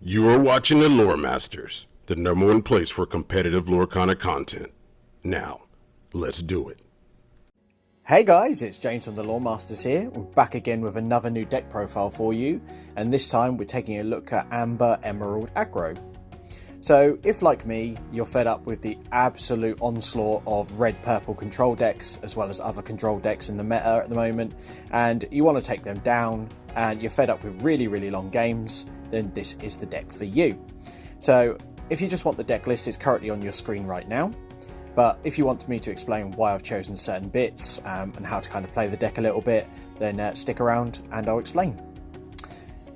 You are watching the Lore Masters, the #1 place for competitive Lorcana content. Now, let's do it. Hey guys, it's James from the Lore Masters here. We're back again with another new deck profile for you, and this time we're taking a look at Amber Emerald Aggro. So, if like me, you're fed up with the absolute onslaught of red-purple control decks, as well as other control decks in the meta at the moment, and you want to take them down, and you're fed up with really long games, then this is the deck for you. So, if you just want the deck list, it's currently on your screen right now. But if you want me to explain why I've chosen certain bits and how to kind of play the deck a little bit, then stick around and I'll explain.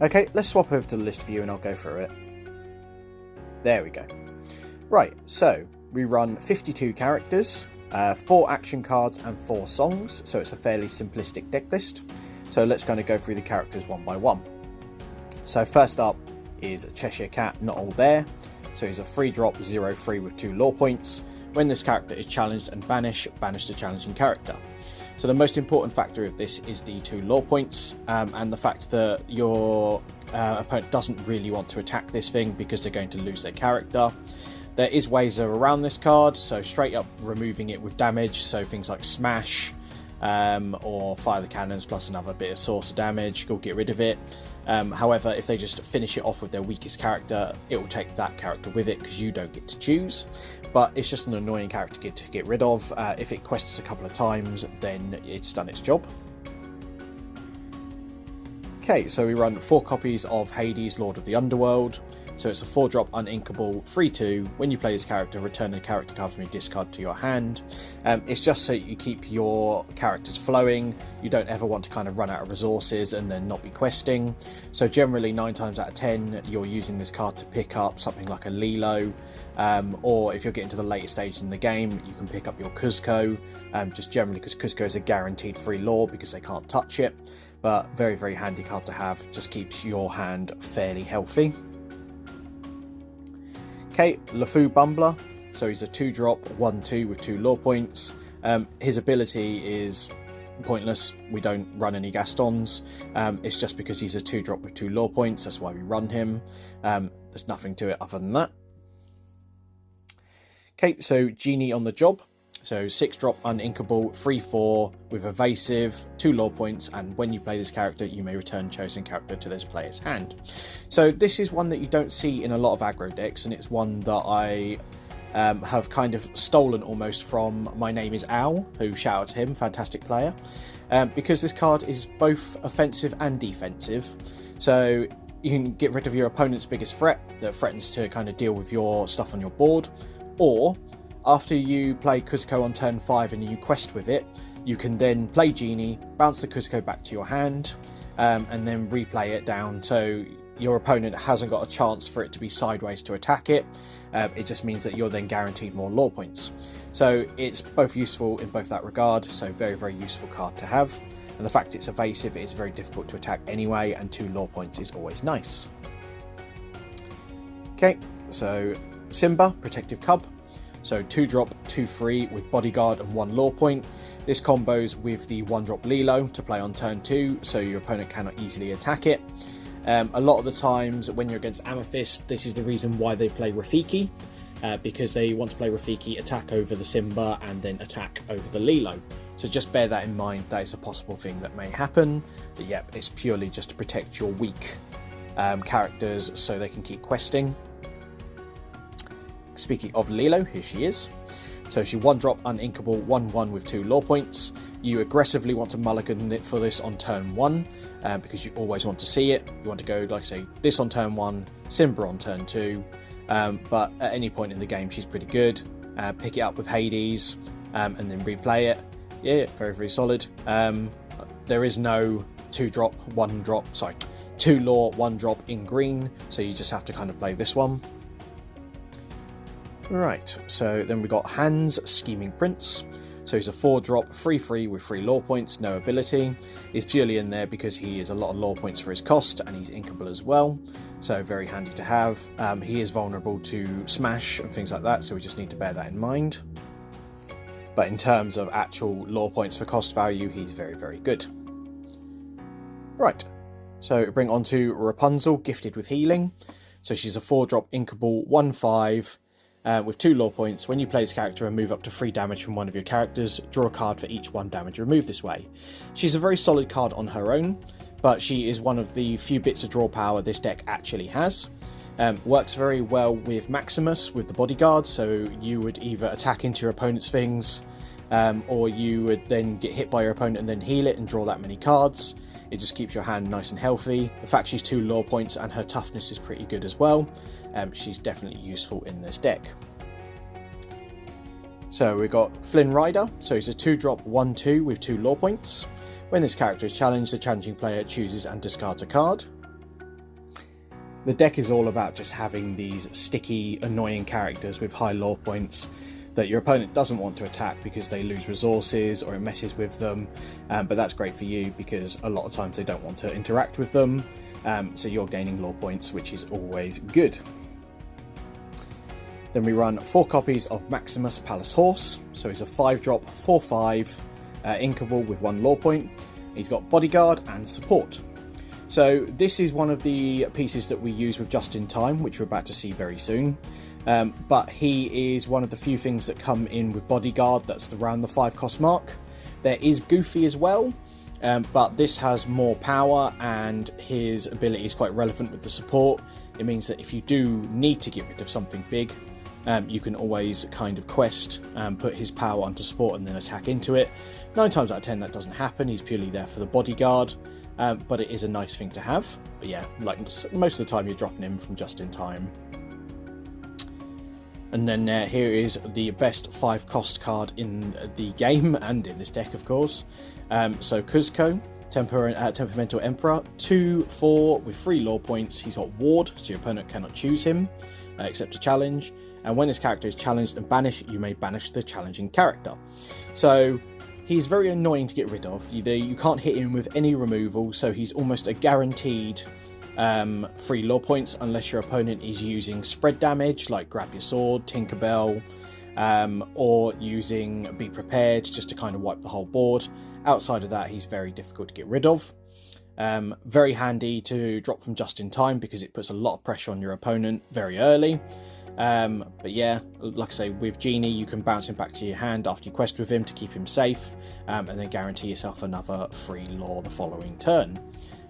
Okay, let's swap over to the list view and I'll go through it. There we go. Right, so we run 52 characters, 4 action cards and 4 songs, so it's a fairly simplistic deck list. So let's kind of go through the characters one by one. So first up is Cheshire Cat, Not All There. So he's a 3-drop 0/3 with 2 lore points. When this character is challenged and banish the challenging character. So the most important factor of this is the 2 lore points and the fact that your opponent doesn't really want to attack this thing because they're going to lose their character. There is ways around this card, so straight up removing it with damage, so things like smash or fire the cannons plus another bit of source damage will get rid of it. However, if they just finish it off with their weakest character, it will take that character with it because you don't get to choose. But it's just an annoying character to get rid of. If it quests a couple of times, then it's done its job. Okay, so we run 4 copies of Hades, Lord of the Underworld. So it's a 4-drop uninkable 3/2. When you play this character, return a character card from your discard to your hand. It's just so you keep your characters flowing. You don't ever want to kind of run out of resources and then not be questing. So generally 9 times out of 10 you're using this card to pick up something like a Lilo, or if you're getting to the later stage in the game you can pick up your Cuzco, just generally because Cuzco is a guaranteed free lore because they can't touch it. But very handy card to have, just keeps your hand fairly healthy. Okay, LeFou Bumbler, so he's a 2-drop 1/2 with 2 lore points. His ability is pointless, we don't run any Gastons, it's just because he's a 2-drop with 2 lore points, that's why we run him. There's nothing to it other than that. Okay, so Genie on the Job, so 6-drop uninkable 3/4 with evasive, 2 lore points, and when you play this character you may return chosen character to this player's hand. So this is one that you don't see in a lot of aggro decks, and it's one that I have kind of stolen almost from My Name is Owl, who, shout out to him, fantastic player, because this card is both offensive and defensive. So you can get rid of your opponent's biggest threat that threatens to kind of deal with your stuff on your board, or after you play Cuzco on turn 5 and you quest with it, you can then play Genie, bounce the Cuzco back to your hand, and then replay it down, so your opponent hasn't got a chance for it to be sideways to attack it. It just means that you're then guaranteed more lore points. So it's both useful in both that regard, so very useful card to have. And the fact it's evasive, it's very difficult to attack anyway, and 2 lore points is always nice. Okay, so Simba, Protective Cub. So 2-drop 2/3 with bodyguard and 1 lore point. This combos with the 1-drop Lilo to play on turn 2, so your opponent cannot easily attack it. A lot of the times when you're against Amethyst, this is the reason why they play Rafiki, because they want to play Rafiki, attack over the Simba, and then attack over the Lilo. So just bear that in mind, that is a possible thing that may happen. But yep, it's purely just to protect your weak characters so they can keep questing. Speaking of Lilo, here she is. So she 1-drop uninkable 1/1 with 2 lore points. You aggressively want to mulligan it for this on turn 1, because you always want to see it. You want to go, like I say, this on turn 1, Simba on turn 2, but at any point in the game she's pretty good. Pick it up with Hades, and then replay it. Yeah, very solid. There is no 2-drop, 2 lore, 1-drop in green, so you just have to kind of play this one. Right, so then we got Hans, Scheming Prince. So he's a 4-drop 3/3 with 3 lore points, no ability. He's purely in there because he is a lot of lore points for his cost, and he's inkable as well, so very handy to have. He is vulnerable to smash and things like that, so we just need to bear that in mind. But in terms of actual lore points for cost value, he's very good. Right, so bring on to Rapunzel, Gifted with Healing. So she's a 4-drop inkable 1/5 with 2 lore points. When you play this character and move up to 3 damage from one of your characters, draw a card for each 1 damage removed this way. She's a very solid card on her own, but she is one of the few bits of draw power this deck actually has. Works very well with Maximus, with the bodyguard, so you would either attack into your opponent's things, or you would then get hit by your opponent and then heal it and draw that many cards. It just keeps your hand nice and healthy. The fact she's 2 lore points and her toughness is pretty good as well. She's definitely useful in this deck. So we've got Flynn Rider. So he's a 2-drop 1/2 with 2 lore points. When this character is challenged, the challenging player chooses and discards a card. The deck is all about just having these sticky, annoying characters with high lore points that your opponent doesn't want to attack because they lose resources or it messes with them, but that's great for you because a lot of times they don't want to interact with them, so you're gaining lore points, which is always good. Then we run 4 copies of Maximus Palace Horse, so he's a 5-drop 4/5 inkable with 1 lore point. He's got bodyguard and support. So this is one of the pieces that we use with Just in Time, which we're about to see very soon. But he is one of the few things that come in with bodyguard that's around the 5 cost mark. There is Goofy as well, but this has more power and his ability is quite relevant with the support. It means that if you do need to get rid of something big, you can always kind of quest, put his power onto support and then attack into it. 9 times out of 10 that doesn't happen, he's purely there for the bodyguard, but it is a nice thing to have. But yeah, like most of the time you're dropping him from Just in Time. And then here is the best 5 cost card in the game and in this deck, of course. So Kuzco, Temperamental Emperor, 2/4 with 3 lore points. He's got Ward, so your opponent cannot choose him except a challenge. And when this character is challenged and banished, you may banish the challenging character. So he's very annoying to get rid of. You can't hit him with any removal, so he's almost a guaranteed 3 lore points unless your opponent is using spread damage like Grab Your Sword, Tinkerbell, or using Be Prepared just to kind of wipe the whole board. Outside of that, he's very difficult to get rid of. Very handy to drop from Just in Time because it puts a lot of pressure on your opponent very early. But yeah, like I say, with Genie you can bounce him back to your hand after you quest with him to keep him safe, and then guarantee yourself another 3 lore the following turn.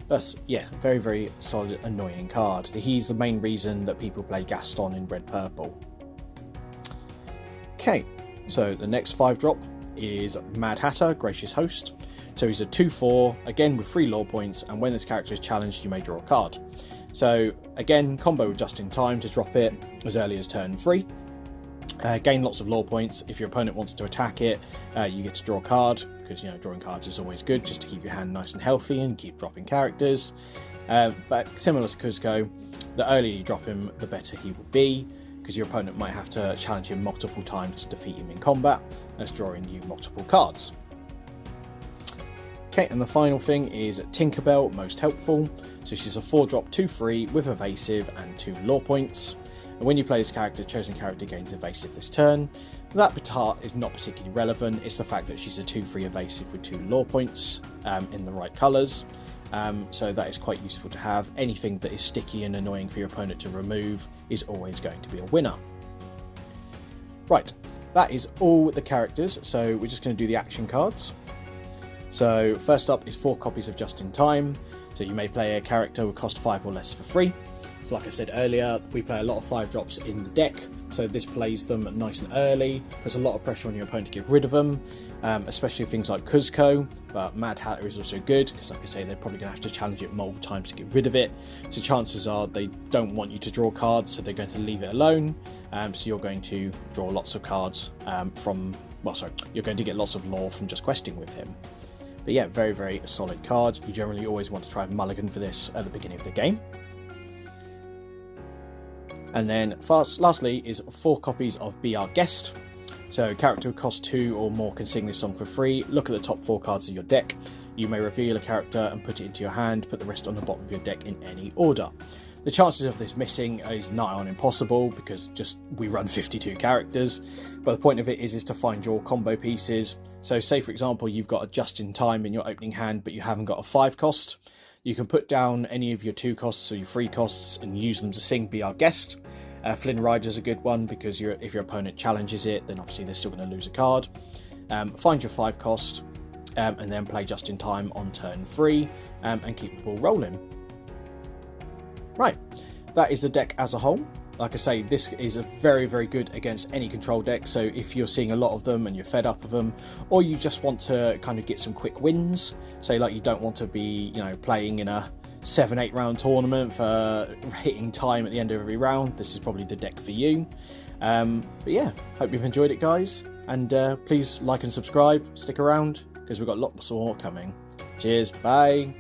But yeah, very, very solid, annoying card. He's the main reason that people play Gaston in red-purple. Okay, so the next 5-drop is Mad Hatter, Gracious Host. So he's a 2/4, again with 3 lore points, and when this character is challenged, you may draw a card. So again, combo with Just in Time to drop it as early as turn 3. Gain lots of lore points. If your opponent wants to attack it, you get to draw a card, because drawing cards is always good just to keep your hand nice and healthy and keep dropping characters. But similar to Kuzco, the earlier you drop him, the better he will be, because your opponent might have to challenge him multiple times to defeat him in combat, that's drawing you multiple cards. Okay, and the final thing is Tinkerbell, Most Helpful. So she's a 4-drop 2/3 with evasive and 2 lore points. And when you play this character, chosen character gains evasive this turn. That part is not particularly relevant. It's the fact that she's a 2/3 evasive with 2 lore points in the right colours. So that is quite useful to have. Anything that is sticky and annoying for your opponent to remove is always going to be a winner. Right, that is all the characters. So we're just going to do the action cards. So first up is 4 copies of Just in Time. So you may play a character with cost 5 or less for free. So like I said earlier, we play a lot of 5-drops in the deck, so this plays them nice and early. There's a lot of pressure on your opponent to get rid of them, especially things like Kuzco, but Mad Hatter is also good, because like I say, they're probably going to have to challenge it multiple times to get rid of it. So chances are they don't want you to draw cards, so they're going to leave it alone. So you're going to draw lots of cards you're going to get lots of lore from just questing with him. But yeah, very, very solid card. You generally always want to try and mulligan for this at the beginning of the game. And then lastly is 4 copies of Be Our Guest. So character who costs 2 or more can sing this song for free. Look at the top 4 cards of your deck. You may reveal a character and put it into your hand. Put the rest on the bottom of your deck in any order. The chances of this missing is nigh on impossible because we run 52 characters. But the point of it is to find your combo pieces. So say for example you've got a Just in Time in your opening hand but you haven't got a 5 cost. You can put down any of your 2 costs or your 3 costs and use them to sing Be Our Guest. Flynn Rider's a good one because if your opponent challenges it, then obviously they're still going to lose a card. Find your 5 cost and then play Just in Time on turn 3 and keep the ball rolling. Right, that is the deck as a whole. Like I say, this is a very, very good against any control deck, so if you're seeing a lot of them and you're fed up of them, or you just want to kind of get some quick wins, say like you don't want to be, playing in a 7-8 round tournament for hitting time at the end of every round, this is probably the deck for you. But yeah, hope you've enjoyed it, guys, and please like and subscribe, stick around, because we've got lots more coming. Cheers, bye!